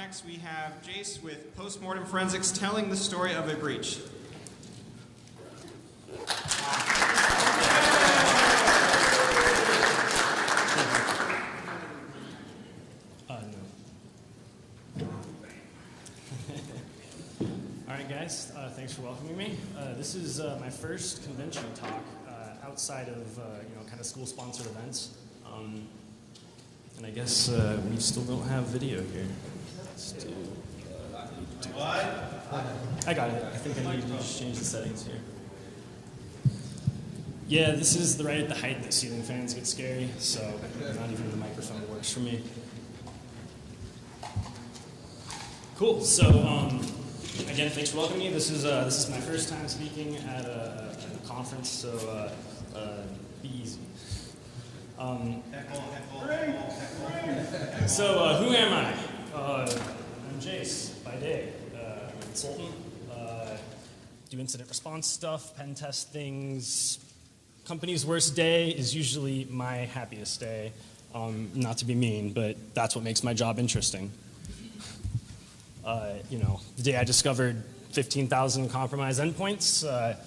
next we have Jase with Post-Mortem Forensics telling the story of a breach. Alright guys, thanks for welcoming me. This is my first convention talk outside of kind of school-sponsored events. And I guess we still don't have video here. I got it. I think I need to just change the settings here. Yeah, this is right at the height that ceiling fans get scary, so not even the microphone works for me. Cool. So again, thanks for welcoming me. This is my first time speaking at a conference, so be easy. So who am I? I'm Jase by day. I'm a consultant. Do incident response stuff, pen test things. Company's worst day is usually my happiest day. Not to be mean, but that's what makes my job interesting. The day I discovered 15,000 compromised endpoints, that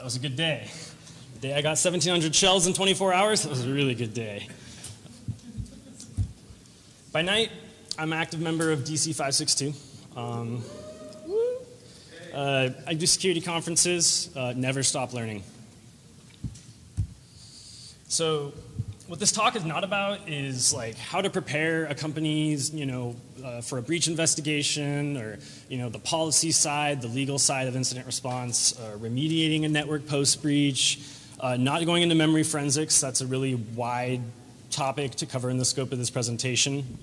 was a good day. The day I got 1,700 shells in 24 hours, that was a really good day. By night, I'm an active member of DC 562. I do security conferences, never stop learning. So what this talk is not about is like how to prepare a company's, for a breach investigation, or the policy side, the legal side of incident response, remediating a network post-breach, not going into memory forensics. That's a really wide topic to cover in the scope of this presentation.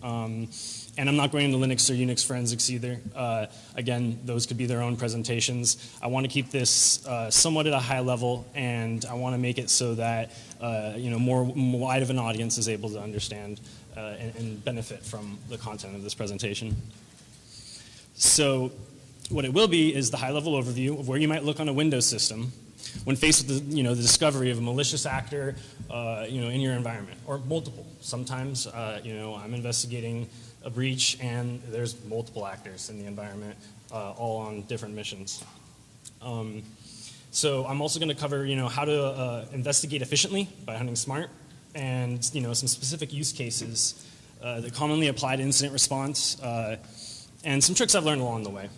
And I'm not going into Linux or Unix forensics either. Again, those could be their own presentations. I want to keep this somewhat at a high level, and I want to make it so that more wide of an audience is able to understand and benefit from the content of this presentation. So what it will be is the high-level overview of where you might look on a Windows system when faced with the discovery of a malicious actor in your environment, or multiple. Sometimes I'm investigating a breach and there's multiple actors in the environment, all on different missions. So I'm also going to cover how to investigate efficiently by hunting smart, and some specific use cases that commonly apply to incident response, and some tricks I've learned along the way.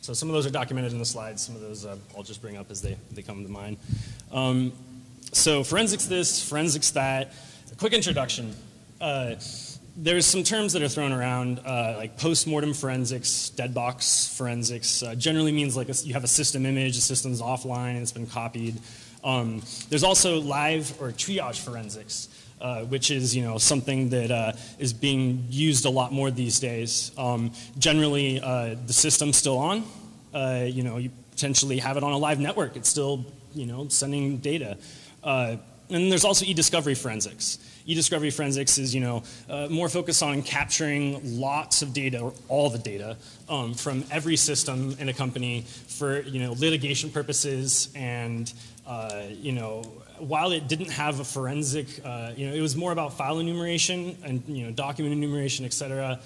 So some of those are documented in the slides. Some of those I'll just bring up as they come to mind. So forensics this, forensics that. A quick introduction. There's some terms that are thrown around, like post-mortem forensics, dead box forensics. Generally means like you have a system image, the system's offline, and it's been copied. There's also live or triage forensics, which is something that is being used a lot more these days. Generally, the system's still on. You potentially have it on a live network. It's still sending data. And there's also e-discovery forensics. E-discovery forensics is more focused on capturing lots of data, or all the data, from every system in a company for litigation purposes. And while it didn't have a forensic, it was more about file enumeration and document enumeration, et cetera.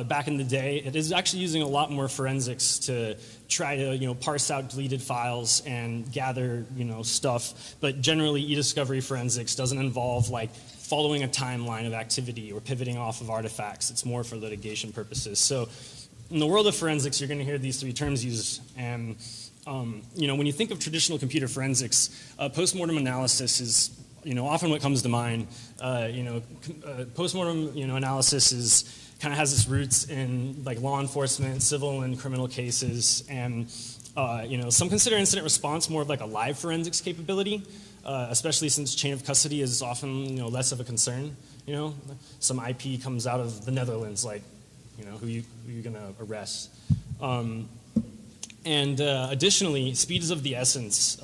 Back in the day, it is actually using a lot more forensics to try to parse out deleted files and gather stuff. But generally, e-discovery forensics doesn't involve like following a timeline of activity or pivoting off of artifacts. It's more for litigation purposes. So in the world of forensics, you're going to hear these three terms used. And when you think of traditional computer forensics, post-mortem analysis is often what comes to mind. Post-mortem analysis kind of has its roots in like law enforcement, civil and criminal cases, and some consider incident response more of like a live forensics capability, especially since chain of custody is often less of a concern. Some IP comes out of the Netherlands, like who you're gonna arrest. And additionally, speed is of the essence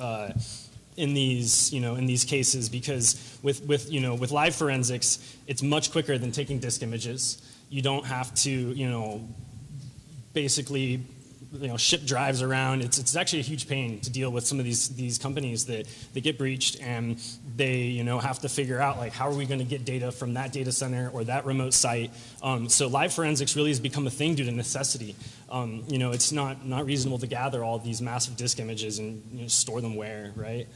in these cases, because with live forensics, it's much quicker than taking disk images. You don't have to basically ship drives around. It's actually a huge pain to deal with some of these companies that get breached, and they have to figure out like how are we going to get data from that data center or that remote site. So live forensics really has become a thing due to necessity. It's not reasonable to gather all these massive disk images and store them where, right?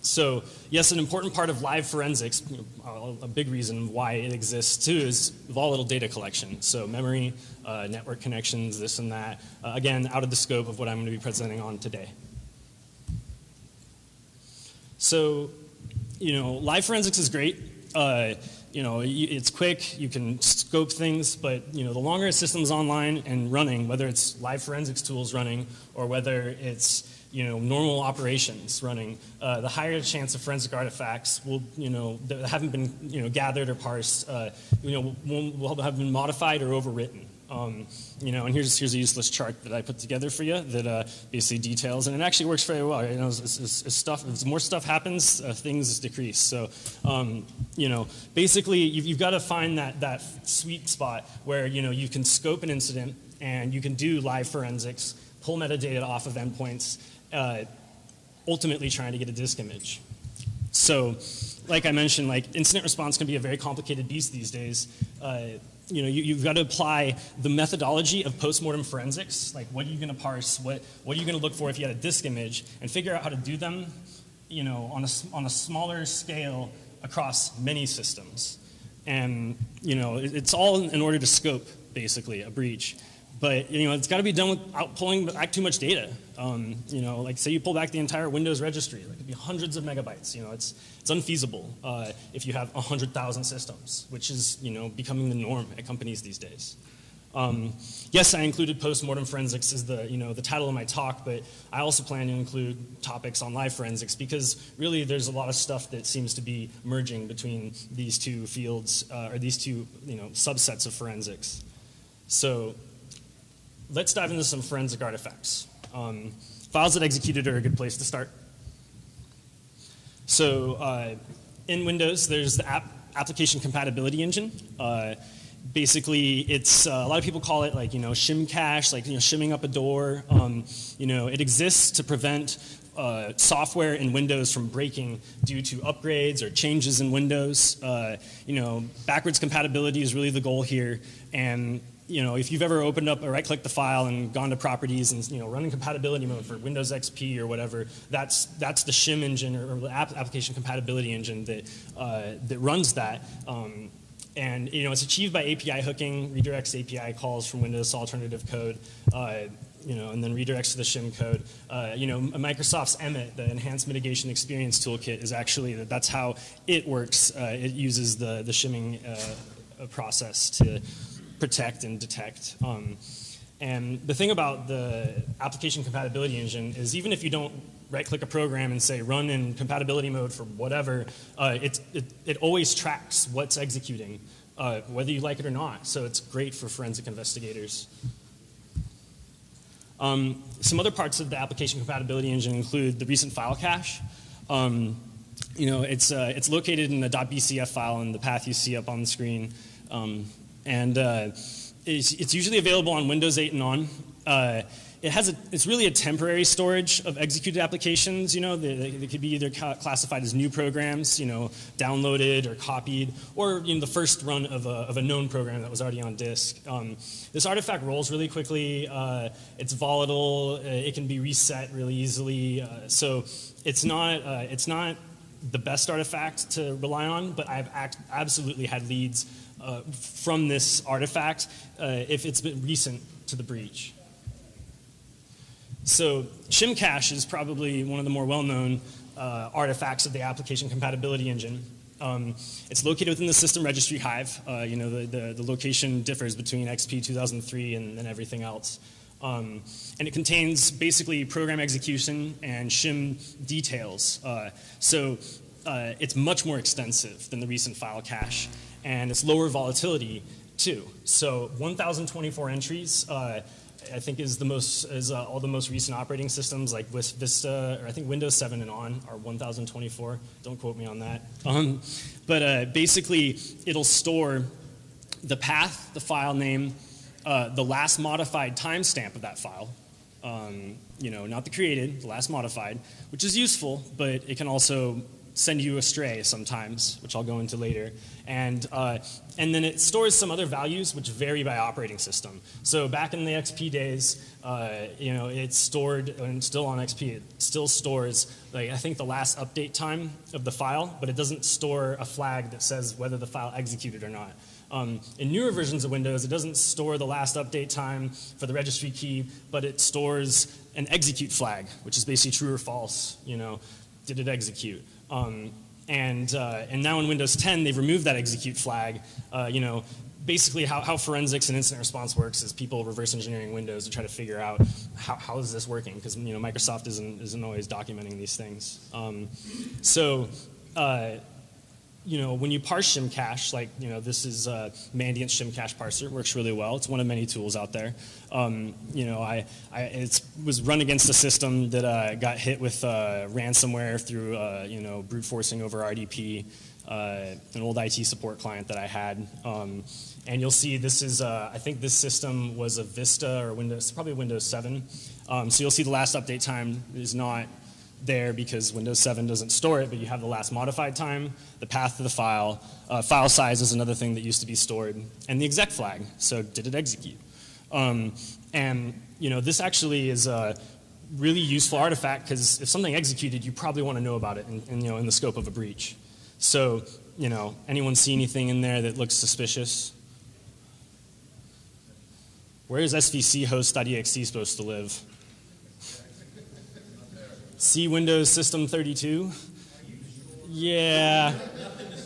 So yes, an important part of live forensics, a big reason why it exists too, is volatile data collection. So memory, network connections, this and that. Again, out of the scope of what I'm going to be presenting on today. So, live forensics is great. It's quick, you can scope things, but the longer a system's online and running, whether it's live forensics tools running or whether it's normal operations running, the higher chance of forensic artifacts will, that haven't been, gathered or parsed, will have been modified or overwritten. And here's a useless chart that I put together for you that basically details, and it actually works very well. As more stuff happens, things decrease. So, basically, you've got to find that sweet spot where you can scope an incident and you can do live forensics, pull metadata off of endpoints, ultimately trying to get a disk image. So, like I mentioned, incident response can be a very complicated beast these days. You've got to apply the methodology of postmortem forensics, like what are you going to parse, what are you going to look for if you had a disk image, and figure out how to do them, on a smaller scale across many systems. And it's all in order to scope basically a breach. But it's got to be done without pulling back too much data. Like say you pull back the entire Windows registry, it could be hundreds of megabytes. It's unfeasible if you have 100,000 systems, which is becoming the norm at companies these days. Yes, I included postmortem forensics as the title of my talk, but I also plan to include topics on live forensics because really there's a lot of stuff that seems to be merging between these two fields or these two subsets of forensics. So let's dive into some forensic artifacts. Files that executed are a good place to start. So in Windows, there's the Application Compatibility Engine. Basically, it's a lot of people call it Shim cache, shimming up a door. It exists to prevent software in Windows from breaking due to upgrades or changes in Windows. Backwards compatibility is really the goal here, and if you've ever opened up or right-clicked the file and gone to properties and running compatibility mode for Windows XP or whatever, that's the Shim engine or the application compatibility engine that runs that. And it's achieved by API hooking, redirects API calls from Windows alternative code, and then redirects to the Shim code. Microsoft's Emmet, the Enhanced Mitigation Experience Toolkit, is actually that's how it works. It uses the shimming process to protect and detect. And the thing about the application compatibility engine is even if you don't right-click a program and say run in compatibility mode for whatever, it always tracks what's executing, whether you like it or not. So it's great for forensic investigators. Some other parts of the application compatibility engine include the recent file cache. It's located in the .bcf file in the path you see up on the screen. It's usually available on Windows 8 and on. It's really a temporary storage of executed applications. They could be either classified as new programs, downloaded or copied, or the first run of a known program that was already on disk. This artifact rolls really quickly. It's volatile. It can be reset really easily. So it's not the best artifact to rely on, but I've absolutely had leads from this artifact if it's been recent to the breach. So Shim cache is probably one of the more well-known artifacts of the application compatibility engine. It's located within the system registry hive. The location differs between XP 2003 and everything else. And it contains basically program execution and Shim details. It's much more extensive than the recent file cache, and it's lower volatility too. So 1,024 entries. I think all the most recent operating systems like Vista, or I think Windows 7 and on are 1,024. Don't quote me on that. But basically, it'll store the path, the file name, the last modified timestamp of that file. Not the created, the last modified, which is useful, but it can also send you astray sometimes, which I'll go into later. And then it stores some other values which vary by operating system. So back in the XP days, it stored, and still on XP, it still stores, like, I think the last update time of the file, but it doesn't store a flag that says whether the file executed or not. In newer versions of Windows, it doesn't store the last update time for the registry key, but it stores an execute flag, which is basically true or false. Did it execute? And now in Windows 10, they've removed that execute flag. Basically how forensics and incident response works is people reverse engineering Windows to try to figure out how is this working, because Microsoft isn't always documenting these things. When you parse Shim cache, this is Mandiant's Shim cache parser, works really well. It's one of many tools out there. It was run against a system that got hit with ransomware through brute forcing over RDP, an old IT support client that I had. And you'll see this is, I think this system was a Vista or Windows, probably Windows 7. So you'll see the last update time is not there because Windows 7 doesn't store it, but you have the last modified time, the path to the file, file size is another thing that used to be stored, and the exec flag, so did it execute? This actually is a really useful artifact because if something executed, you probably want to know about it in the scope of a breach. So, anyone see anything in there that looks suspicious? Where is svc host.exe supposed to live? See Windows System 32? Yeah.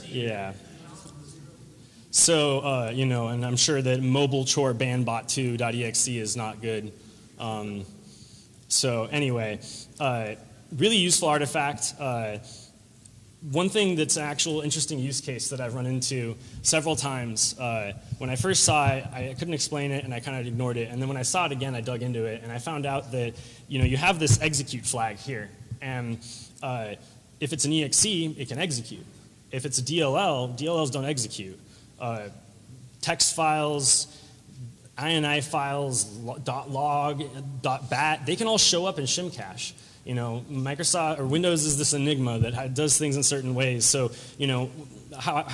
Yeah. So, and I'm sure that mobile chore bandbot2.exe is not good. So anyway, really useful artifact. One thing that's an actual interesting use case that I've run into several times, when I first saw it, I couldn't explain it and I kind of ignored it. And then when I saw it again, I dug into it and I found out that you have this execute flag here. And if it's an exe, it can execute. If it's a DLL, DLLs don't execute. Text files, INI files, .log, .bat, they can all show up in Shim cache. Microsoft or Windows is this enigma that does things in certain ways. So,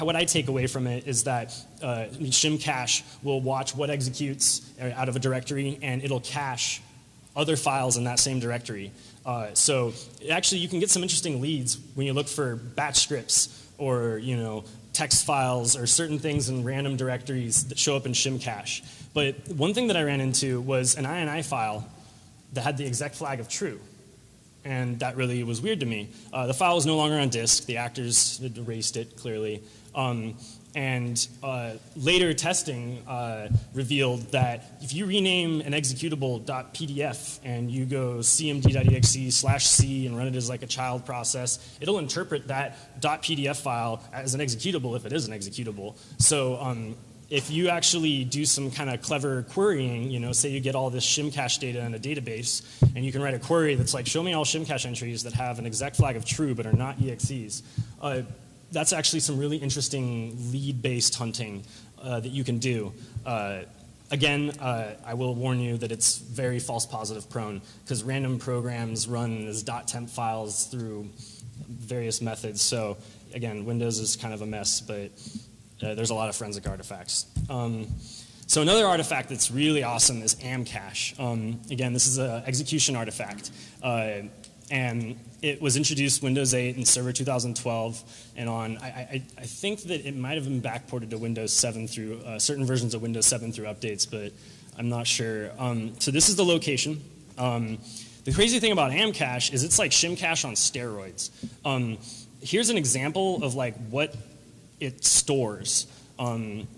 what I take away from it is that Shim cache will watch what executes out of a directory, and it'll cache other files in that same directory. So, actually, you can get some interesting leads when you look for batch scripts or text files or certain things in random directories that show up in Shim cache. But one thing that I ran into was an INI file that had the exec flag of true. And that really was weird to me. The file was no longer on disk. The actors had erased it, clearly. Later testing revealed that if you rename an executable .pdf and you go cmd.exe/c and run it as like a child process, it'll interpret that .pdf file as an executable if it is an executable. So if you actually do some kind of clever querying, say you get all this Shim cache data in a database, and you can write a query that's like, show me all Shim cache entries that have an exec flag of true but are not EXEs. That's actually some really interesting lead-based hunting that you can do. Again, I will warn you that it's very false positive prone because random programs run as .temp files through various methods. So again, Windows is kind of a mess, but there's a lot of forensic artifacts. So another artifact that's really awesome is Amcache. Again, this is an execution artifact. And it was introduced Windows 8 and Server 2012 and on. I think that it might have been backported to Windows 7 through certain versions of Windows 7 through updates, but I'm not sure. So this is the location. The crazy thing about Amcache is it's like Shim cache on steroids. Here's an example of like what it stores.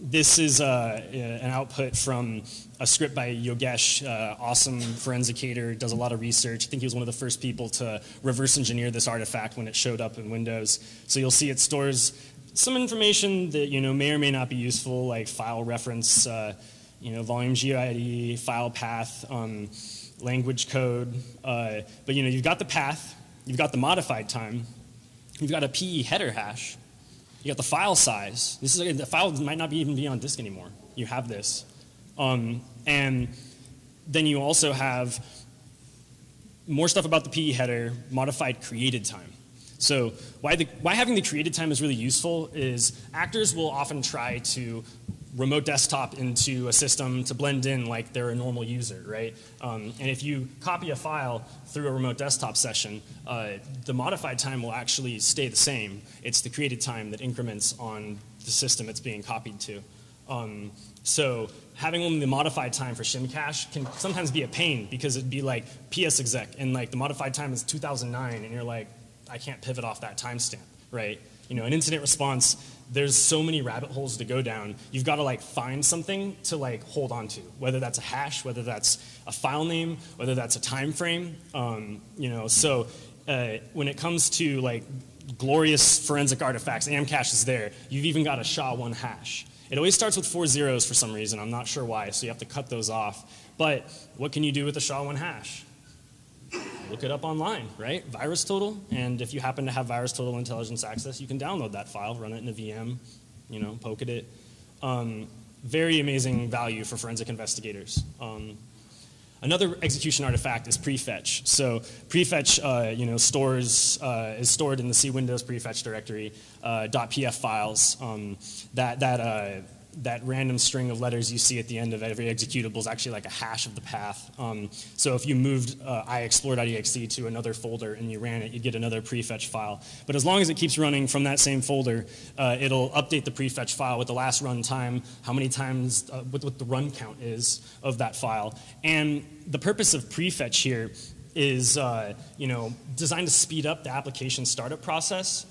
This is an output from a script by Yogesh, awesome forensicator, does a lot of research. I think he was one of the first people to reverse engineer this artifact when it showed up in Windows. So you'll see it stores some information that may or may not be useful, like file reference, volume GID, file path, language code. But you've got the path, you've got the modified time, you've got a PE header hash. You got the file size. This is the file might not even be on disk anymore. You have this. And then you also have more stuff about the PE header, modified created time. So why having the created time is really useful is actors will often try to remote desktop into a system to blend in like they're a normal user, right? And if you copy a file through a remote desktop session, the modified time will actually stay the same. It's the created time that increments on the system it's being copied to. So having only the modified time for Shim cache can sometimes be a pain because it'd be like PS exec and like the modified time is 2009 and you're like, I can't pivot off that timestamp, right? You know, an incident response, there's so many rabbit holes to go down. You've got to like find something to like hold on to, whether that's a hash, whether that's a file name, whether that's a time frame. You know, so when it comes to like glorious forensic artifacts, Amcache is there. You've even got a SHA-1 hash. It always starts with 4 zeros for some reason. I'm not sure why, so you have to cut those off. But what can you do with a SHA-1 hash? Look it up online, right? Virus total, and if you happen to have virus total intelligence access, you can download that file, run it in a VM, you know, poke at it. Very amazing value for forensic investigators. Another execution artifact is prefetch. So prefetch, you know, is stored in the C Windows prefetch directory, .pf files. That random string of letters you see at the end of every executable is actually like a hash of the path. So if you moved iexplore.exe to another folder and you ran it, you'd get another prefetch file. But as long as it keeps running from that same folder, it'll update the prefetch file with the last run time, how many times, what the run count is of that file. And the purpose of prefetch here is you know, designed to speed up the application startup process.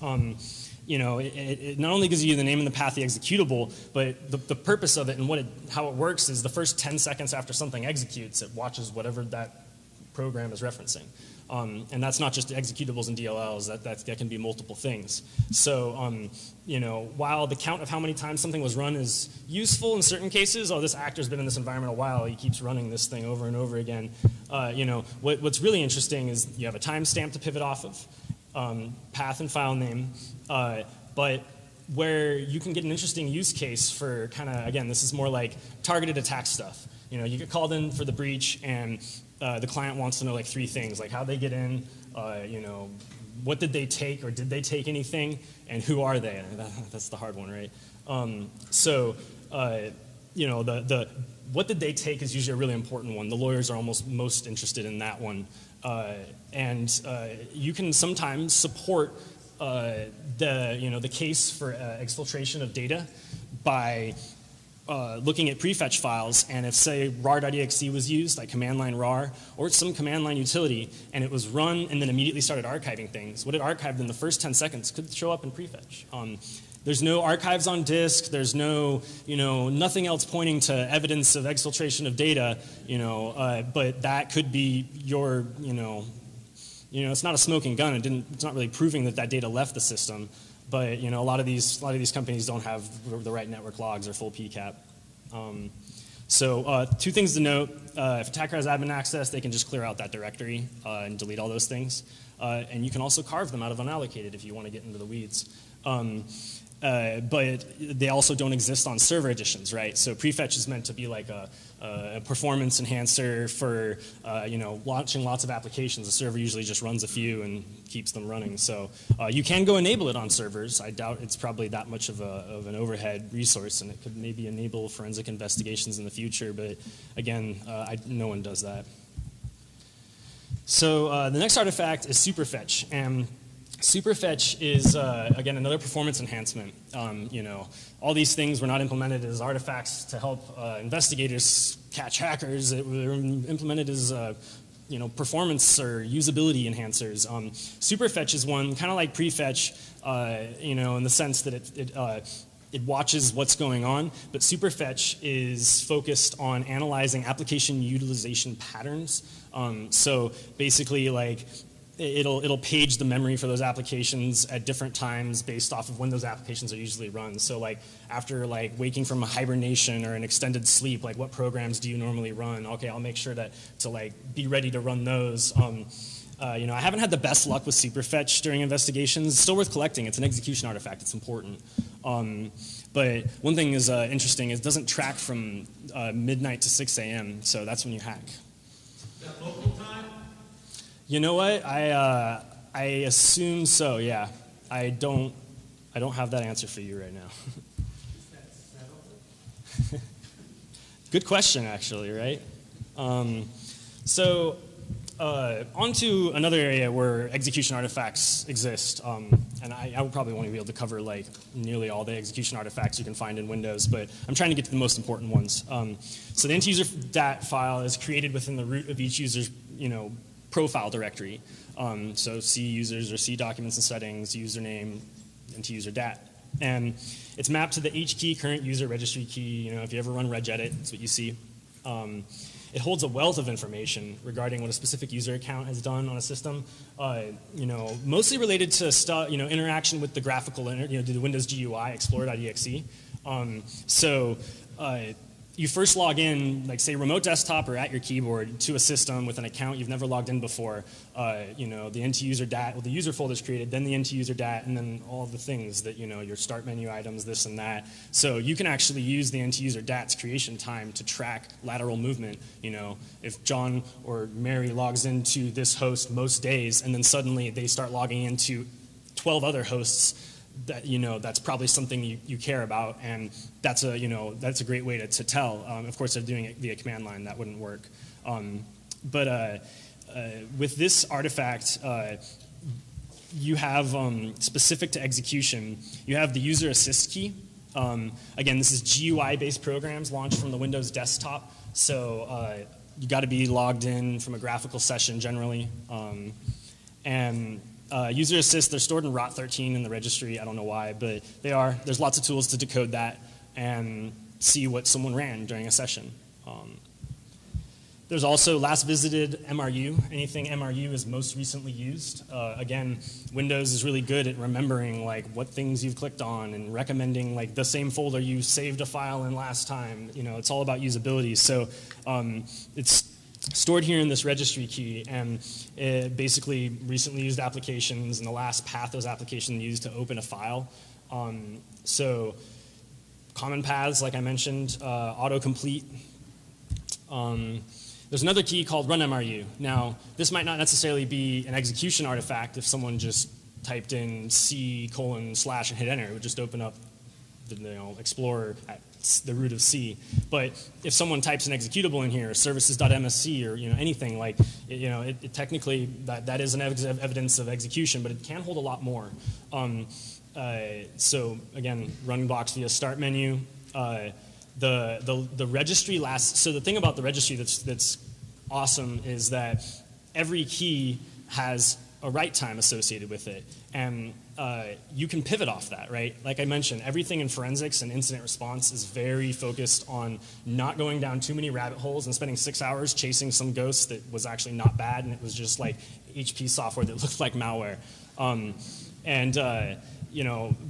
You know, it not only gives you the name and the path of the executable, but the purpose of it and how it works is the first 10 seconds after something executes, it watches whatever that program is referencing. And that's not just executables and DLLs, that can be multiple things. So, you know, while the count of how many times something was run is useful in certain cases, oh, this actor's been in this environment a while, he keeps running this thing over and over again. You know, what's really interesting is you have a timestamp to pivot off of, path and file name, but where you can get an interesting use case for kind of, again, this is more like targeted attack stuff. You know, you get called in for the breach and the client wants to know like 3 things, like how they get in, you know, what did they take or did they take anything, and who are they? That's the hard one, right? So, you know, the what did they take is usually a really important one. The lawyers are almost most interested in that one. And you can sometimes support the case for exfiltration of data by looking at prefetch files, and if say rar.exe was used, like command line rar, or some command line utility, and it was run and then immediately started archiving things, what it archived in the first 10 seconds could show up in prefetch. There's no archives on disk, there's no, you know, nothing else pointing to evidence of exfiltration of data, you know, but that could be your, you know, it's not a smoking gun. It's not really proving that data left the system. But you know, a lot of these companies don't have the right network logs or full PCAP. So 2 things to note: if attacker has admin access, they can just clear out that directory and delete all those things. And you can also carve them out of unallocated if you want to get into the weeds. But they also don't exist on server editions, right? So prefetch is meant to be like a performance enhancer for you know, launching lots of applications. The server usually just runs a few and keeps them running. So you can go enable it on servers. I doubt it's probably that much of an overhead resource, and it could maybe enable forensic investigations in the future. But again, no one does that. So the next artifact is Superfetch, and Superfetch is, again, another performance enhancement. You know, all these things were not implemented as artifacts to help investigators catch hackers. It were implemented as, you know, performance or usability enhancers. Superfetch is one, kind of like prefetch, you know, in the sense that it watches what's going on, but Superfetch is focused on analyzing application utilization patterns. So basically, like, it'll page the memory for those applications at different times based off of when those applications are usually run. So like after like waking from a hibernation or an extended sleep, like what programs do you normally run? Okay, I'll make sure to like be ready to run those. You know, I haven't had the best luck with Superfetch during investigations. It's still worth collecting. It's an execution artifact. It's important. But one thing is interesting, it doesn't track from midnight to 6 a.m., so that's when you hack. Is that local time? You know what? I assume so, yeah. I don't have that answer for you right now. Is that settled? Good question, actually, right? On to another area where execution artifacts exist, and I would probably only be able to cover like nearly all the execution artifacts you can find in Windows, but I'm trying to get to the most important ones. So the NTUSER.DAT file is created within the root of each user's profile directory. So C users or C documents and settings, username, NTUSER.DAT. And it's mapped to the H key, current user registry key. If you ever run regedit, that's what you see. It holds a wealth of information regarding what a specific user account has done on a system. Mostly related to stuff, interaction with the graphical, the Windows GUI, Explorer.exe. You first log in, like say remote desktop or at your keyboard to a system with an account you've never logged in before. The NTUSER.DAT, well, the user folder is created, then the NTUSER.DAT, and then all the things that, your start menu items, this and that. So you can actually use the NTUSER.DAT's creation time to track lateral movement. If John or Mary logs into this host most days, and then suddenly they start logging into 12 other hosts, that that's probably something you care about, and that's a great way to tell. Of course, if doing it via command line, that wouldn't work. With this artifact, you have specific to execution. You have the user assist key. Again, this is GUI-based programs launched from the Windows desktop, so you got to be logged in from a graphical session generally, user assist, they're stored in ROT13 in the registry. I don't know why, but they are. There's lots of tools to decode that and see what someone ran during a session. There's also last visited MRU. Anything MRU is most recently used. Again, Windows is really good at remembering like what things you've clicked on and recommending like the same folder you saved a file in last time. It's all about usability. So it's stored here in this registry key, and it basically recently used applications and the last path those applications used to open a file. So common paths, like I mentioned, autocomplete. There's another key called run MRU. Now, this might not necessarily be an execution artifact if someone just typed in C:/ and hit enter. It would just open up the Explorer at the root of C. But if someone types an executable in here, services.msc or anything like, it technically that is an evidence of execution, but it can hold a lot more. So again, run blocks via start menu. The registry so the thing about the registry that's awesome is that every key has a write time associated with it, and you can pivot off that, right? Like I mentioned, everything in forensics and incident response is very focused on not going down too many rabbit holes and spending 6 hours chasing some ghost that was actually not bad, and it was just like HP software that looked like malware.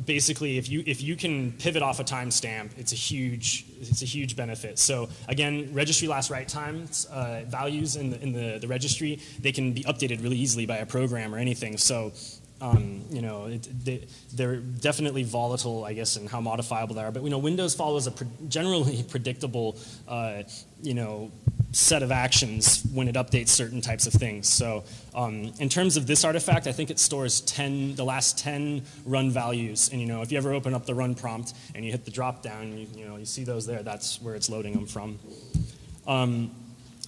Basically, if you can pivot off a timestamp, it's a huge benefit. So again, registry last write times values in the registry, they can be updated really easily by a program or anything. So they're definitely volatile, I guess, in how modifiable they are. But Windows follows a generally predictable set of actions when it updates certain types of things. So in terms of this artifact, I think it stores the last 10 run values. And if you ever open up the run prompt and you hit the drop down, you see those there. That's where it's loading them from.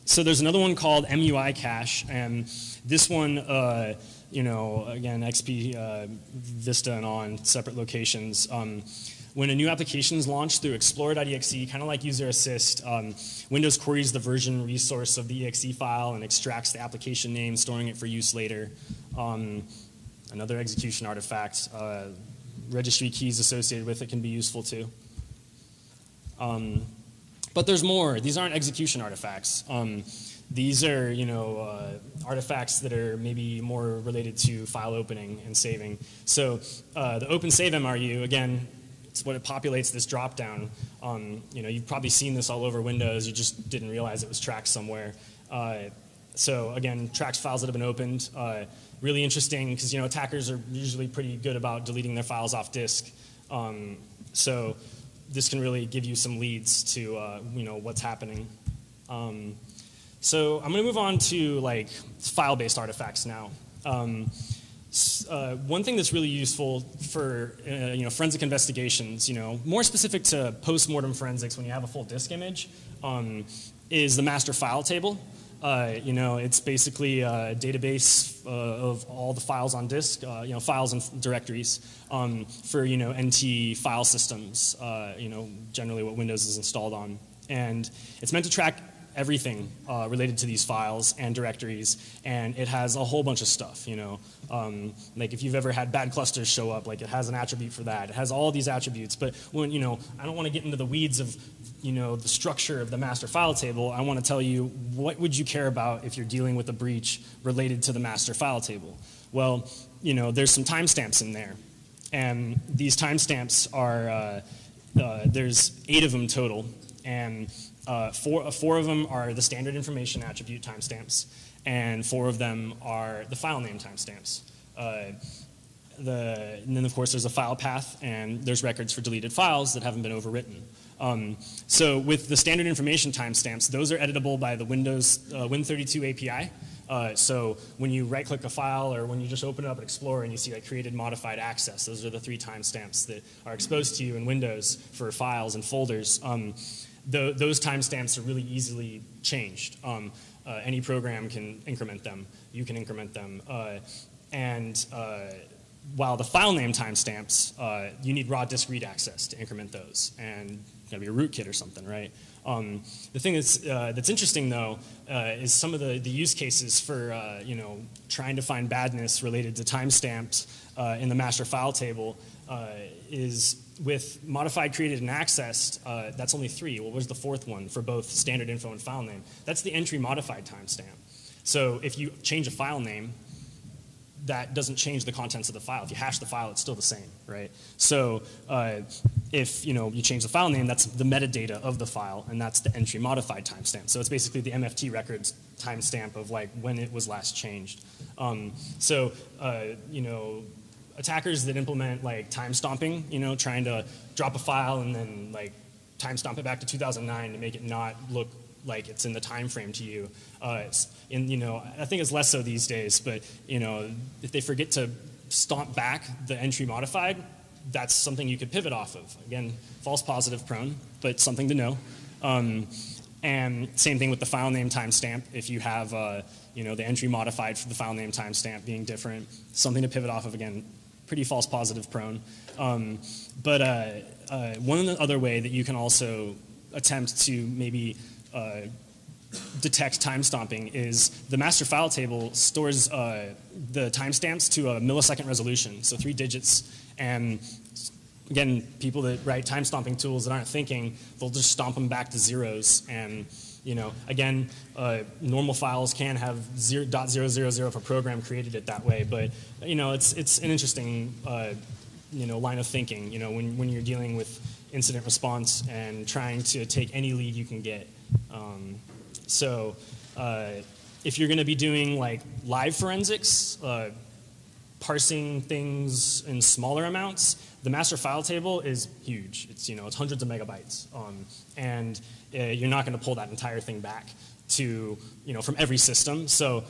So there's another one called MUI cache, and this one, again, XP, Vista, and on separate locations. When a new application is launched through Explorer.exe, kind of like user assist, Windows queries the version resource of the exe file and extracts the application name, storing it for use later. Another execution artifact. Registry keys associated with it can be useful too. But there's more. These aren't execution artifacts. These are, artifacts that are maybe more related to file opening and saving. So the open save MRU, again, it's what it populates this drop-down. You've probably seen this all over Windows. You just didn't realize it was tracked somewhere. So again, tracks files that have been opened. Really interesting because attackers are usually pretty good about deleting their files off disk. So this can really give you some leads to what's happening. So I'm going to move on to like file-based artifacts now. One thing that's really useful for forensic investigations, more specific to post-mortem forensics when you have a full disk image, is the master file table. It's basically a database of all the files on disk, files and directories for NT file systems, generally what Windows is installed on. And it's meant to track everything related to these files and directories, and it has a whole bunch of stuff, like if you've ever had bad clusters show up, like it has an attribute for that. It has all these attributes, but when, I don't want to get into the weeds of, the structure of the master file table. I want to tell you, what would you care about if you're dealing with a breach related to the master file table? Well, there's some timestamps in there, and these timestamps are, there's 8 of them total, and 4 of them are the standard information attribute timestamps, and 4 of them are the file name timestamps. And then, of course, there's a file path, and there's records for deleted files that haven't been overwritten. So with the standard information timestamps, those are editable by the Windows Win32 API. So when you right-click a file, or when you just open it up in Explorer and you see like created modified access, those are the 3 timestamps that are exposed to you in Windows for files and folders. Those timestamps are really easily changed. Any program can increment them. You can increment them. While the file name timestamps, you need raw disk read access to increment those, and it's got to be a rootkit or something, right? The thing that's interesting though is some of the use cases for trying to find badness related to timestamps in the master file table is with modified, created, and accessed. That's only 3. What was the 4th one for both standard info and file name? That's the entry modified timestamp. So if you change a file name, that doesn't change the contents of the file. If you hash the file, it's still the same, right? So if you change the file name, that's the metadata of the file, and that's the entry modified timestamp. So it's basically the MFT records timestamp of like when it was last changed. Attackers that implement like time stomping, trying to drop a file and then like time stomp it back to 2009 to make it not look like it's in the time frame to you. I think it's less so these days, but if they forget to stomp back the entry modified, that's something you could pivot off of. Again, false positive prone, but something to know. And same thing with the file name timestamp. If you have the entry modified for the file name timestamp being different, something to pivot off of. Again, pretty false positive prone. But one other way that you can also attempt to maybe detect time stomping is the master file table stores the timestamps to a millisecond resolution, so 3 digits. And again, people that write time stomping tools that aren't thinking, they'll just stomp them back to zeros. And again, normal files can have 0.000 if a program created it that way. But it's an interesting line of thinking. When you're dealing with incident response and trying to take any lead you can get. If you're going to be doing like live forensics, parsing things in smaller amounts, the master file table is huge. It's it's hundreds of megabytes, and you're not going to pull that entire thing back to from every system. So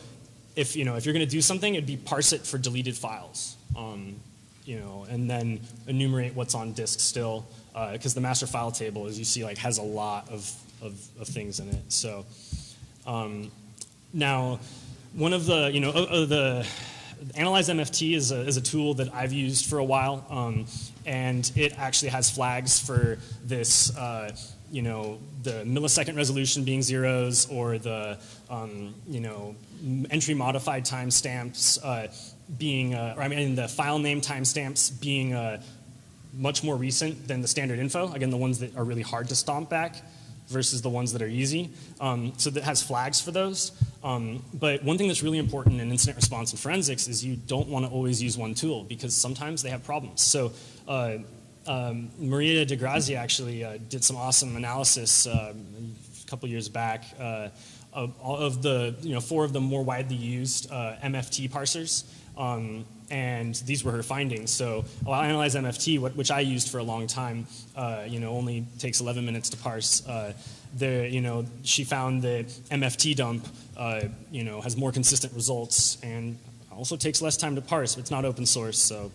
if you're going to do something, it'd be parse it for deleted files, and then enumerate what's on disk still, because the master file table, as you see, like has a lot of things in it. So now, one of the the Analyze MFT is a tool that I've used for a while, and it actually has flags for this, the millisecond resolution being zeros, or the entry modified timestamps being, the file name timestamps being much more recent than the standard info. Again, the ones that are really hard to stomp back versus the ones that are easy. So that has flags for those. But one thing that's really important in incident response and forensics is you don't want to always use one tool, because sometimes they have problems. So Maria DeGrazia actually did some awesome analysis a couple years back of the 4 of the more widely used MFT parsers. and these were her findings. So I'll analyze MFT, which I used for a long time. Only takes 11 minutes to parse. She found that MFT dump, has more consistent results and also takes less time to parse, but it's not open source. So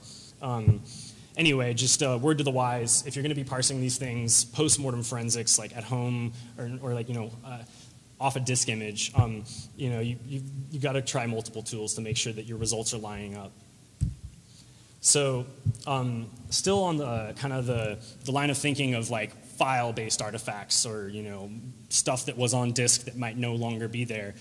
anyway, just word to the wise: if you're going to be parsing these things, post-mortem forensics, like at home or off a disk image, you've got to try multiple tools to make sure that your results are lining up. So still on the kind of the line of thinking of like file-based artifacts or stuff that was on disk that might no longer be there.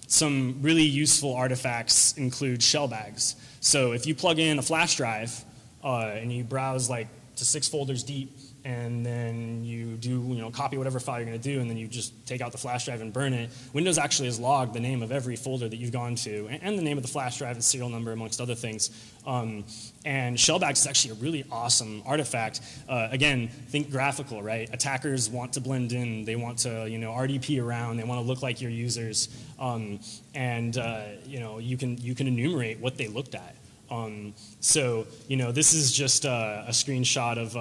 Some really useful artifacts include shell bags. So if you plug in a flash drive and you browse like to 6 folders deep, and then you do, copy whatever file you're going to do, and then you just take out the flash drive and burn it, Windows actually has logged the name of every folder that you've gone to, and the name of the flash drive and serial number, amongst other things. And shellbags is actually a really awesome artifact. Again, think graphical, right? Attackers want to blend in. They want to, RDP around. They want to look like your users. You can enumerate what they looked at. This is just a screenshot of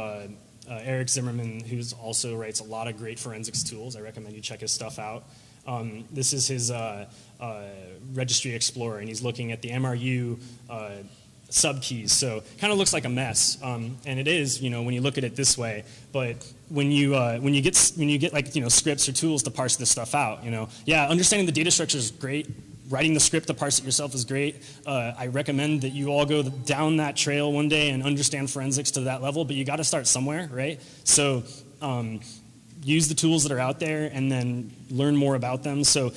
Eric Zimmerman, who also writes a lot of great forensics tools. I recommend you check his stuff out. This is his registry explorer, and he's looking at the MRU subkeys. So kind of looks like a mess, and it is, when you look at it this way. But when you get like scripts or tools to parse this stuff out, understanding the data structure is great. Writing the script to parse it yourself is great. I recommend that you all go down that trail one day and understand forensics to that level, but you got to start somewhere, right? So use the tools that are out there and then learn more about them. So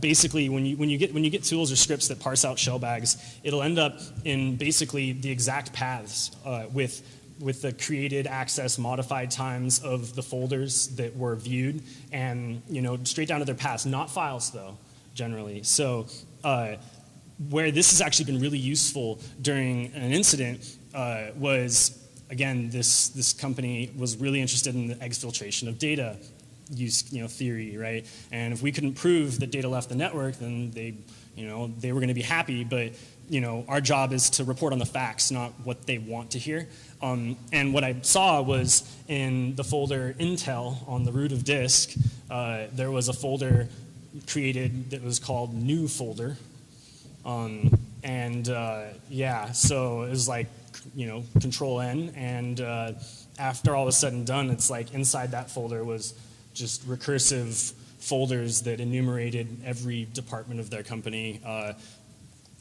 basically, when you get tools or scripts that parse out shell bags, it'll end up in basically the exact paths with the created, access, modified times of the folders that were viewed, and straight down to their paths, not files though. Generally. So where this has actually been really useful during an incident was, again, this company was really interested in the exfiltration of data use theory, right? And if we couldn't prove that data left the network, then they were going to be happy, but our job is to report on the facts, not what they want to hear. And what I saw was in the folder Intel on the root of disk, there was a folder created that was called new folder, so it was like control N, and after all was said and done, it's like inside that folder was just recursive folders that enumerated every department of their company,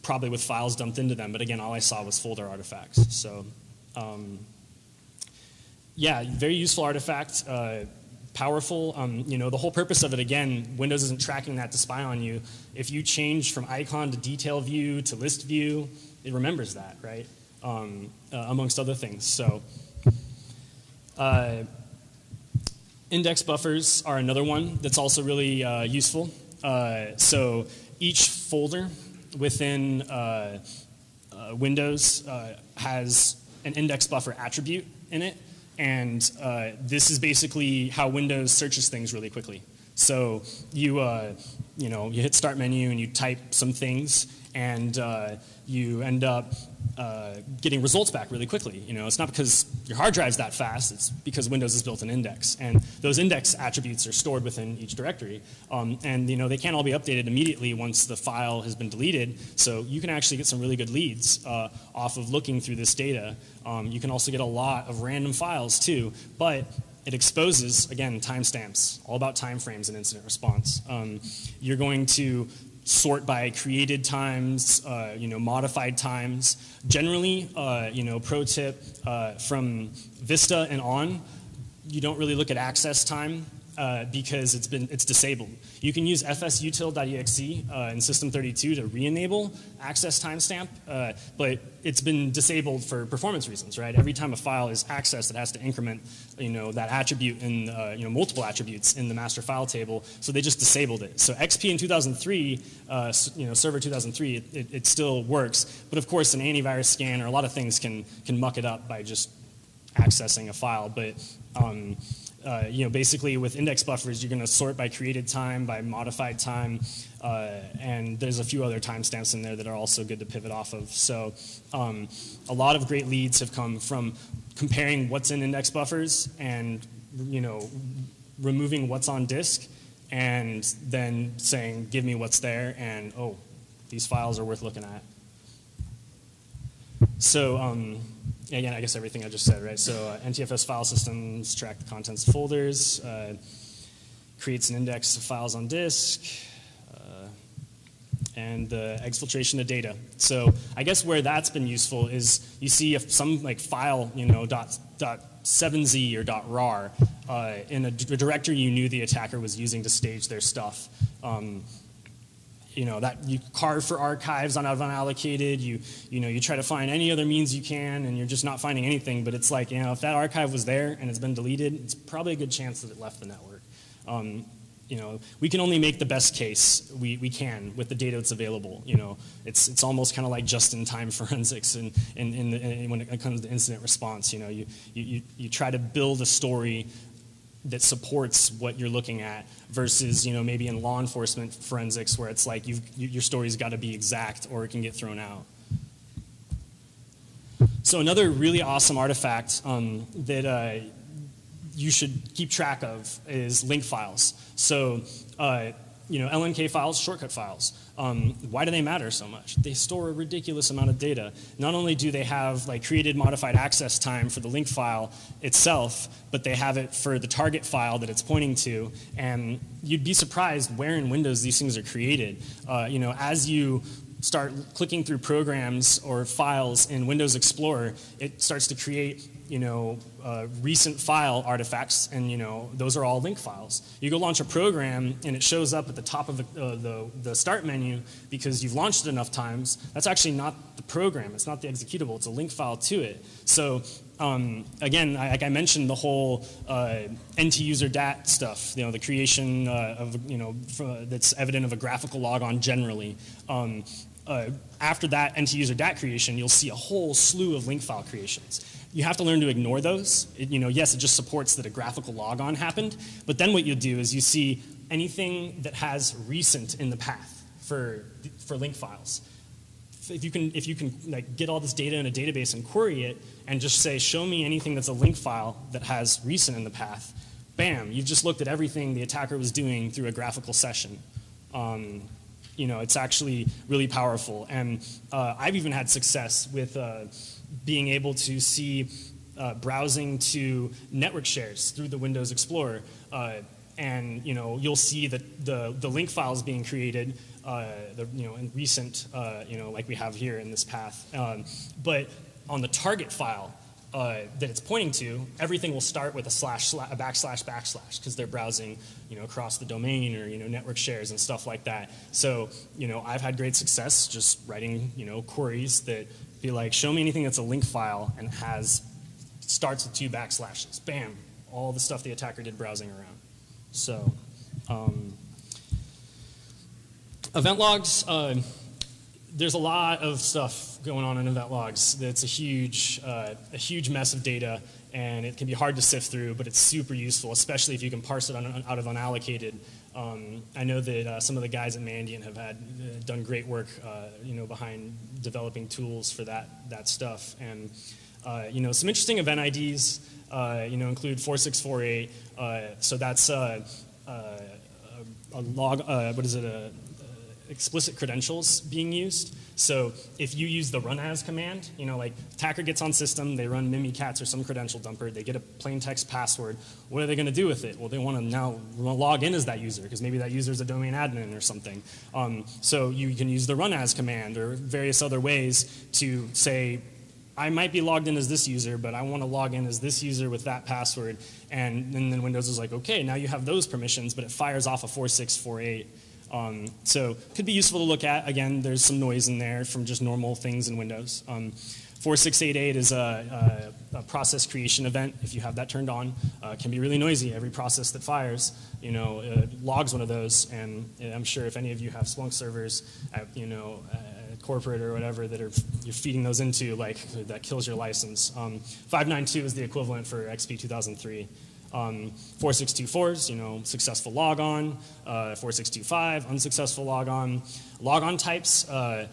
probably with files dumped into them, but again, all I saw was folder artifacts. So very useful artifact. Powerful. The whole purpose of it, again, Windows isn't tracking that to spy on you. If you change from icon to detail view to list view, it remembers that, right? Amongst other things. So index buffers are another one that's also really useful. So each folder within Windows has an index buffer attribute in it. And this is basically how Windows searches things really quickly. So you hit Start menu and you type some things, and you end up getting results back really quickly. It's not because your hard drive's that fast. It's because Windows has built an index, and those index attributes are stored within each directory. And they can't all be updated immediately once the file has been deleted. So you can actually get some really good leads off of looking through this data. You can also get a lot of random files too, but it exposes, again, timestamps, all about time frames in incident response. You're going to sort by created times, modified times. Generally, pro tip, from Vista and on, you don't really look at access time because it's disabled. You can use fsutil.exe in System32 to re-enable access timestamp, but it's been disabled for performance reasons, right? Every time a file is accessed, it has to increment, that attribute in, multiple attributes in the master file table. So they just disabled it. So XP in 2003, Server 2003, it still works, but of course, an antivirus scan or a lot of things can muck it up by just accessing a file. But basically with index buffers, you're going to sort by created time, by modified time, and there's a few other timestamps in there that are also good to pivot off of. So a lot of great leads have come from comparing what's in index buffers and removing what's on disk, and then saying, give me what's there, and oh, these files are worth looking at. So again, I guess everything I just said, right? So NTFS file systems track the contents of folders, creates an index of files on disk, and the exfiltration of data. So I guess where that's been useful is you see if some like file, .7z or .rar in a directory you knew the attacker was using to stage their stuff. That you carve for archives on unallocated, you try to find any other means you can, and you're just not finding anything. But it's like, if that archive was there and it's been deleted, it's probably a good chance that it left the network. We can only make the best case we can with the data that's available. It's almost kind of like just-in-time forensics, and when it comes to incident response, you try to build a story that supports what you're looking at versus, maybe in law enforcement forensics where it's like your story's got to be exact or it can get thrown out. So another really awesome artifact that you should keep track of is Lnk Files. So, Lnk Files, shortcut files. Why do they matter so much? They store a ridiculous amount of data. Not only do they have created modified access time for the Lnk file itself, but they have it for the target file that it's pointing to. And you'd be surprised where in Windows these things are created. As you start clicking through programs or files in Windows Explorer, it starts to create recent file artifacts, and those are all Lnk files. You go launch a program and it shows up at the top of the start menu because you've launched it enough times. That's actually not the program. It's not the executable. It's a Lnk file to it. So again, like I mentioned, the whole NTUSER.DAT stuff. The creation of that's evident of a graphical logon generally. After that NTUSER.DAT creation, you'll see a whole slew of Lnk file creations. You have to learn to ignore those. Yes, it just supports that a graphical logon happened, but then what you do is you see anything that has recent in the path for Lnk files. If you can get all this data in a database and query it and just say, show me anything that's a Lnk file that has recent in the path, bam, you've just looked at everything the attacker was doing through a graphical session. It's actually really powerful. And I've even had success with being able to see browsing to network shares through the Windows Explorer. And you'll see that the Lnk files being created, in recent, like we have here in this path. But on the target file that it's pointing to, everything will start with a backslash, because they're browsing, across the domain or network shares and stuff like that. So I've had great success just writing queries that be like, show me anything that's a Lnk file and starts with 2 backslashes. Bam, all the stuff the attacker did browsing around. So event logs. There's a lot of stuff going on in event logs. It's a huge mess of data, and it can be hard to sift through, but it's super useful, especially if you can parse it out of unallocated. I know that some of the guys at Mandiant have done great work, behind developing tools for that stuff. And some interesting event IDs, include 4648. So that's a log. Explicit credentials being used. So if you use the run as command, like attacker gets on system, they run mimikatz or some credential dumper, they get a plain text password. What are they going to do with it? Well, they want to now log in as that user, because maybe that user is a domain admin or something. So you can use the run as command or various other ways to say, I might be logged in as this user, but I want to log in as this user with that password. And then Windows is like, okay, now you have those permissions, but it fires off a 4648. So could be useful to look at. Again, there's some noise in there from just normal things in Windows. 4688 is a process creation event. If you have that turned on, it can be really noisy. Every process that fires, logs one of those. And I'm sure if any of you have Splunk servers at, corporate or whatever that you're feeding those into, that kills your license. 592 is the equivalent for XP 2003. 4624s, successful logon. 4625, unsuccessful logon. Logon types are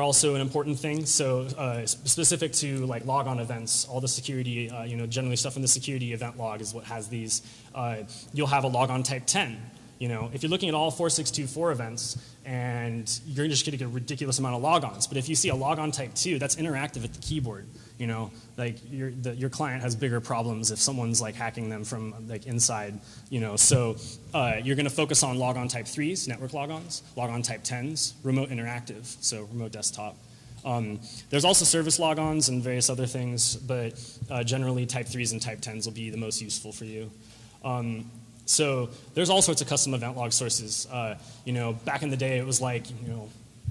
also an important thing. So specific to like logon events, all the security, generally stuff in the security event log is what has these. You'll have a logon type 10. If you're looking at all 4624 events and you're just getting a ridiculous amount of logons, but if you see a logon type 2, that's interactive at the keyboard. Like your client has bigger problems if someone's like hacking them from like inside. So you're going to focus on logon type 3s, network logons, logon type 10s, remote interactive, so remote desktop. There's also service logons and various other things, but generally type 3s and type 10s will be the most useful for you. So there's all sorts of custom event log sources. Back in the day, it was like,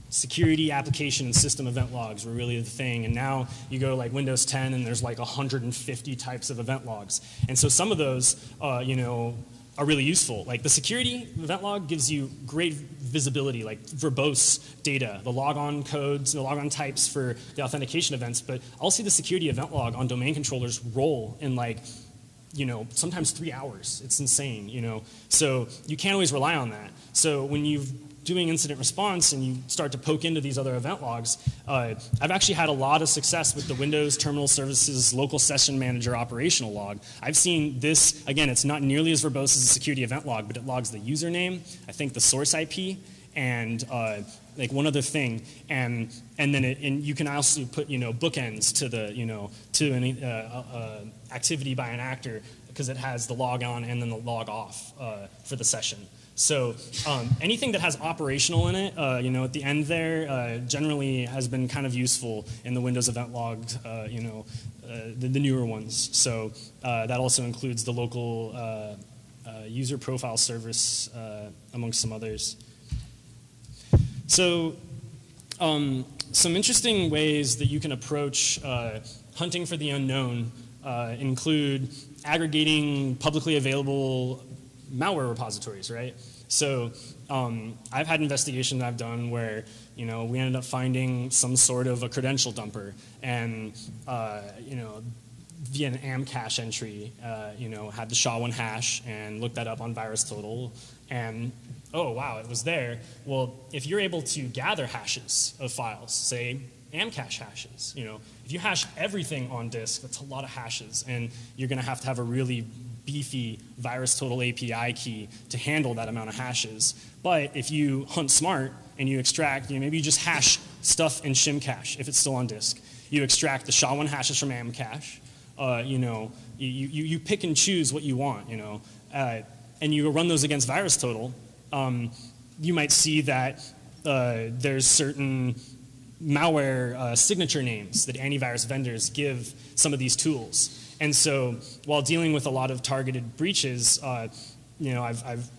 security application and system event logs were really the thing. And now you go to like Windows 10 and there's like 150 types of event logs. And so some of those, are really useful. Like the security event log gives you great visibility, like verbose data, the logon codes, the logon types for the authentication events. But I'll see the security event log on domain controllers roll in like, sometimes 3 hours. It's insane, So you can't always rely on that. So when you're doing incident response and you start to poke into these other event logs, I've actually had a lot of success with the Windows Terminal Services Local Session Manager operational log. I've seen this, again, it's not nearly as verbose as a security event log, but it logs the username, I think the source IP, and like one other thing, and then you can also put bookends to the to any activity by an actor because it has the log on and then the log off for the session. So anything that has operational in it, at the end there, generally has been kind of useful in the Windows event log, the newer ones. So that also includes the local user profile service, amongst some others. So some interesting ways that you can approach hunting for the unknown include aggregating publicly available malware repositories, right? So I've had investigations I've done where we ended up finding some sort of a credential dumper, and via an Amcache entry, had the SHA-1 hash and looked that up on VirusTotal, and oh wow, it was there. Well, if you're able to gather hashes of files, say Amcache hashes, if you hash everything on disk, that's a lot of hashes, and you're going to have a really beefy VirusTotal API key to handle that amount of hashes. But if you hunt smart and you extract, maybe you just hash stuff in Shim cache if it's still on disk. You extract the SHA-1 hashes from Amcache. You pick and choose what you want, and you run those against VirusTotal. You might see that there's certain malware signature names that antivirus vendors give some of these tools. And so while dealing with a lot of targeted breaches, I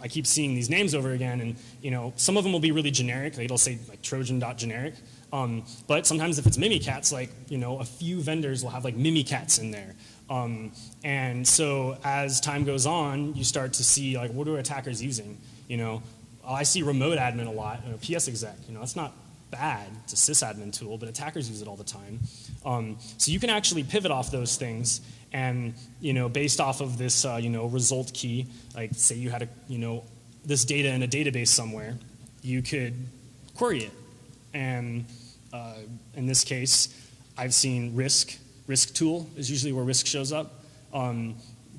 keep seeing these names over again, and some of them will be really generic. Like it'll say like Trojan.generic. But sometimes if it's Mimikatz, like a few vendors will have like Mimikatz in there. And so as time goes on, you start to see like what are attackers using? I see remote admin a lot. PS exec. That's not bad. It's a sysadmin tool, but attackers use it all the time. So you can actually pivot off those things. And based off of this, result key, like say you had this data in a database somewhere, you could query it. And in this case, I've seen risk tool is usually where risk shows up,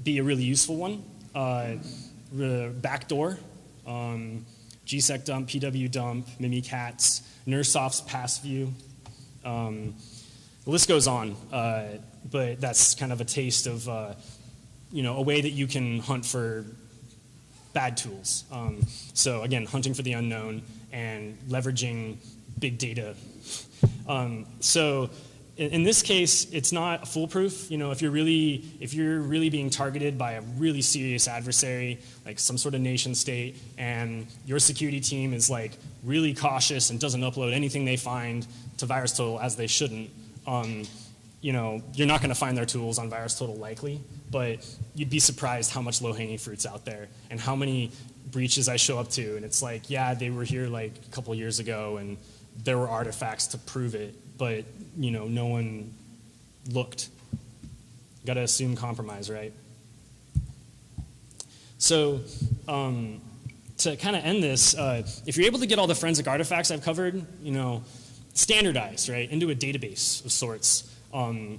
be a really useful one. Backdoor, gsec dump, pw dump, Mimikatz, Nursoft's pass view. The list goes on. But that's kind of a taste of, a way that you can hunt for bad tools. So again, hunting for the unknown and leveraging big data. So in this case, it's not foolproof. If you're really being targeted by a really serious adversary, like some sort of nation state, and your security team is like really cautious and doesn't upload anything they find to VirusTotal as they shouldn't. You're not going to find their tools on VirusTotal likely, but you'd be surprised how much low-hanging fruit's out there and how many breaches I show up to, and it's like, yeah, they were here like a couple years ago, and there were artifacts to prove it, but no one looked. Got to assume compromise, right? So to kind of end this, if you're able to get all the forensic artifacts I've covered, standardized, right, into a database of sorts, timestamp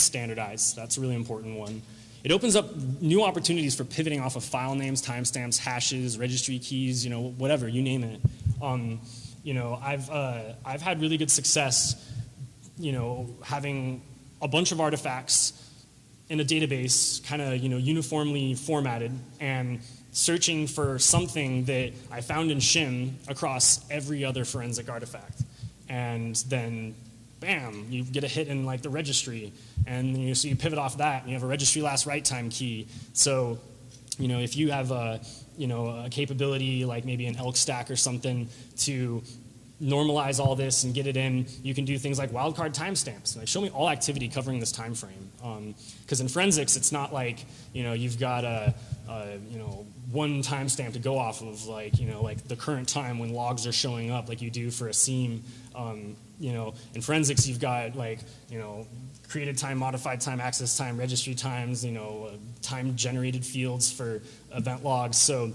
standardized, that's a really important one. It opens up new opportunities for pivoting off of file names, timestamps, hashes, registry keys, whatever, you name it. I've had really good success, having a bunch of artifacts in a database, kind of, uniformly formatted, and searching for something that I found in Shim across every other forensic artifact. And then, bam, you get a hit in like the registry, and so you pivot off that, and you have a registry last write time key. So, if you have a capability like maybe an Elk stack or something to normalize all this and get it in, you can do things like wildcard timestamps. Like, show me all activity covering this time frame. Because in forensics, it's not like you've got a one timestamp to go off of, like the current time when logs are showing up, like you do for a seam. In forensics, you've got created time, modified time, access time, registry times, time generated fields for event logs. So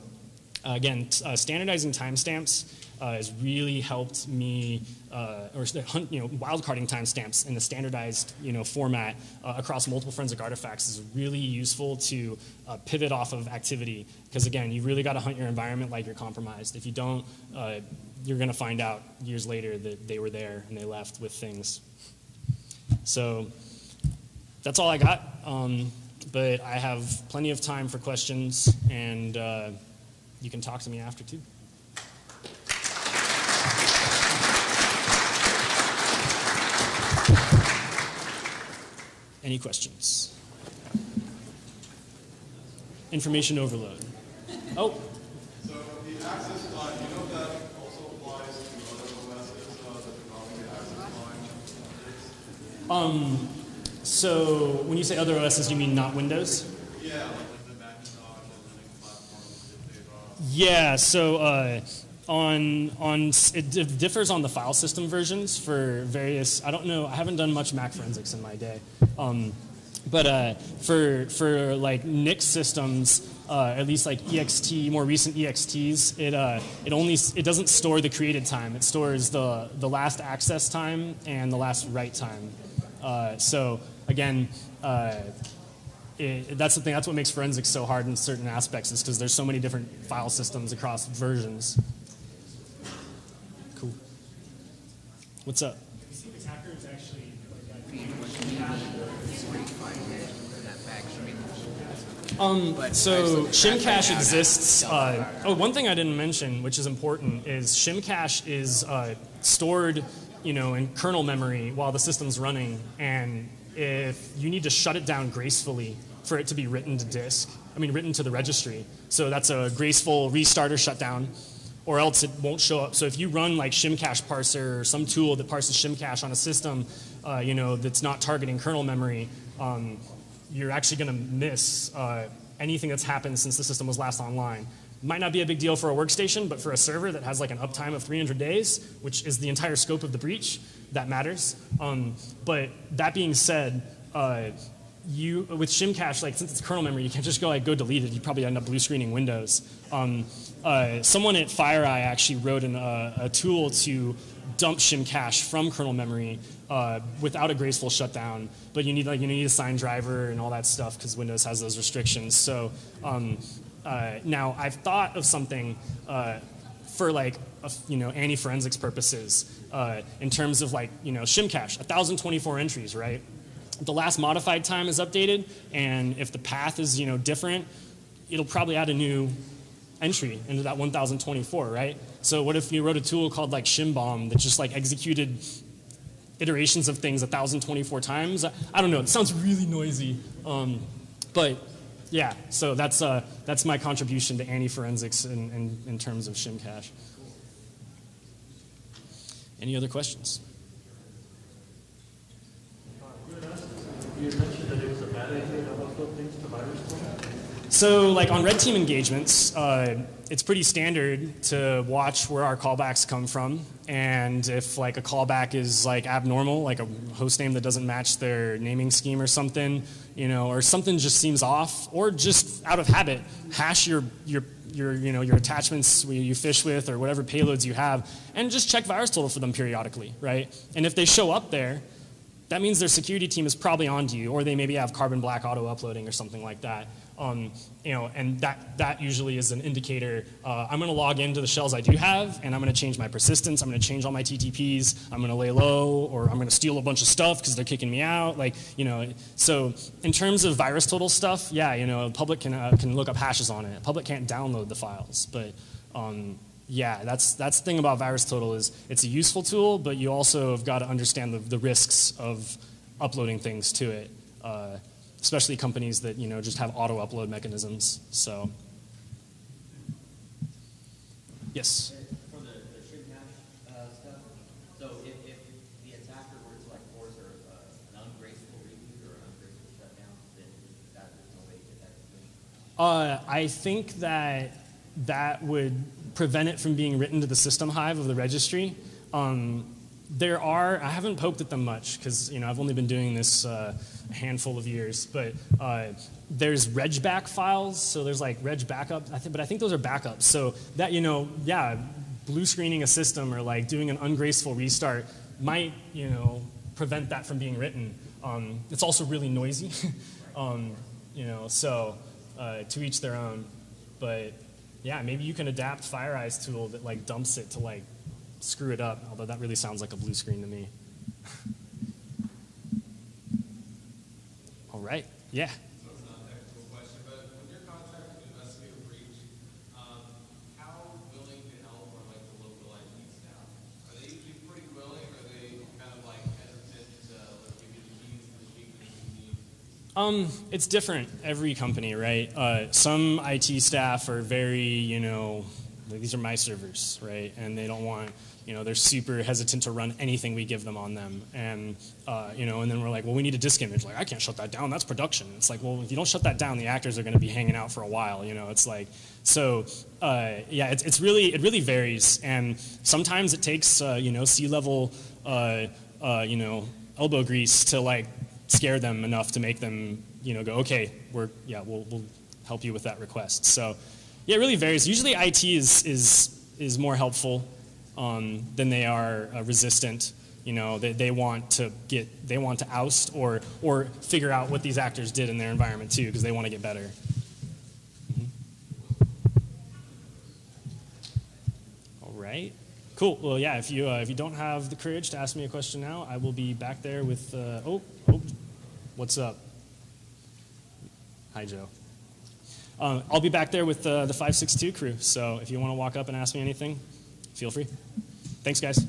again, standardizing timestamps has really helped me, wildcarding timestamps in the standardized, format across multiple forensic artifacts is really useful to pivot off of activity. Because again, you really got to hunt your environment like you're compromised. If you don't, you're going to find out years later that they were there and they left with things. So that's all I got. But I have plenty of time for questions, and you can talk to me after too. Any questions? Information overload. Oh. So the access line, that also applies to other OSs that are developing the access line? So when you say other OSs, you mean not Windows? Yeah, like the Macintosh and Linux platforms. Yeah. So it differs on the file system versions for various. I don't know. I haven't done much Mac forensics in my day. But for like NIC systems, at least like EXT, more recent EXTs, it doesn't store the created time. It stores the last access time and the last write time. So again, that's the thing. That's what makes forensics so hard in certain aspects, is because there's so many different file systems across versions. Cool. What's up? You see this hacker is actually So Shimcache exists. One thing I didn't mention, which is important, is Shimcache is stored, in kernel memory while the system's running, and if you need to shut it down gracefully for it to be written to written to the registry. So that's a graceful restart or shutdown, or else it won't show up. So if you run like Shimcache parser or some tool that parses Shimcache on a system, that's not targeting kernel memory, you're actually going to miss anything that's happened since the system was last online. Might not be a big deal for a workstation, but for a server that has like an uptime of 300 days, which is the entire scope of the breach, that matters. But that being said, with Shimcache, like since it's kernel memory, you can't just go delete it. You probably end up blue screening Windows. Someone at FireEye actually wrote a tool to dump Shimcache from kernel memory without a graceful shutdown, but you need a signed driver and all that stuff because Windows has those restrictions. So now I've thought of something for like anti-forensics purposes in terms of like Shimcache, 1,024 entries, right? The last modified time is updated, and if the path is different, it'll probably add a new entry into that 1,024, right? So what if you wrote a tool called like ShimBomb that just like executed iterations of things 1,024 times? I don't know. It sounds really noisy, but yeah. So that's my contribution to anti-forensics in terms of Shimcache. Any other questions? You mentioned that it was a bad idea to upload things to virus. So like on red team engagements, it's pretty standard to watch where our callbacks come from, and if like a callback is like abnormal, like a host name that doesn't match their naming scheme or something, you know, or something just seems off, or just out of habit, hash your attachments you fish with or whatever payloads you have, and just check virus total for them periodically, right? And if they show up there, that means their security team is probably onto you, or they maybe have carbon black auto uploading or something like that. You know, and that usually is an indicator. I'm going to log into the shells I do have, and I'm going to change my persistence. I'm going to change all my TTPs. I'm going to lay low, or I'm going to steal a bunch of stuff because they're kicking me out. Like, you know, so in terms of virus total stuff, yeah, you know, public can look up hashes on it. Public can't download the files, but yeah, that's the thing about virus total is it's a useful tool, but you also have got to understand the risks of uploading things to it. Especially companies that, you know, just have auto upload mechanisms. So, yes. For the Shim hash stuff, so if the attacker were to like force an ungraceful reboot or an ungraceful shutdown, then there's no way to get that information. I think that would prevent it from being written to the system hive of the registry. I haven't poked at them much because, you know, I've only been doing this a handful of years, but there's regback files, so there's like reg backup, but I think those are backups. So that, you know, yeah, blue screening a system or like doing an ungraceful restart might, you know, prevent that from being written. It's also really noisy, you know, so to each their own. But yeah, maybe you can adapt FireEye's tool that like dumps it to like screw it up, although that really sounds like a blue screen to me. All right, yeah. So it's not a technical question, but when you're contracted to investigate a breach, how willing to help are like the local IT staff? Are they usually pretty willing, or are they kind of like hesitant to give you the keys to the machine that you need? It's different every company, right? Some IT staff are very, you know, like, these are my servers, right? And they don't want, you know, they're super hesitant to run anything we give them on them. And, you know, and then we're like, well, we need a disk image. Like, I can't shut that down. That's production. It's like, well, if you don't shut that down, the actors are going to be hanging out for a while, you know. It's like, so, yeah, it really varies. And sometimes it takes, you know, C-level, you know, elbow grease to, like, scare them enough to make them, you know, go, okay, we'll help you with that request. So, yeah, it really varies. Usually IT is more helpful than they are resistant. You know, they want to oust or figure out what these actors did in their environment too, because they want to get better. Mm-hmm. All right, cool. Well, yeah, if you don't have the courage to ask me a question now, I will be back there with. What's up? Hi, Joe. I'll be back there with the 562 crew, so if you want to walk up and ask me anything, feel free. Thanks, guys.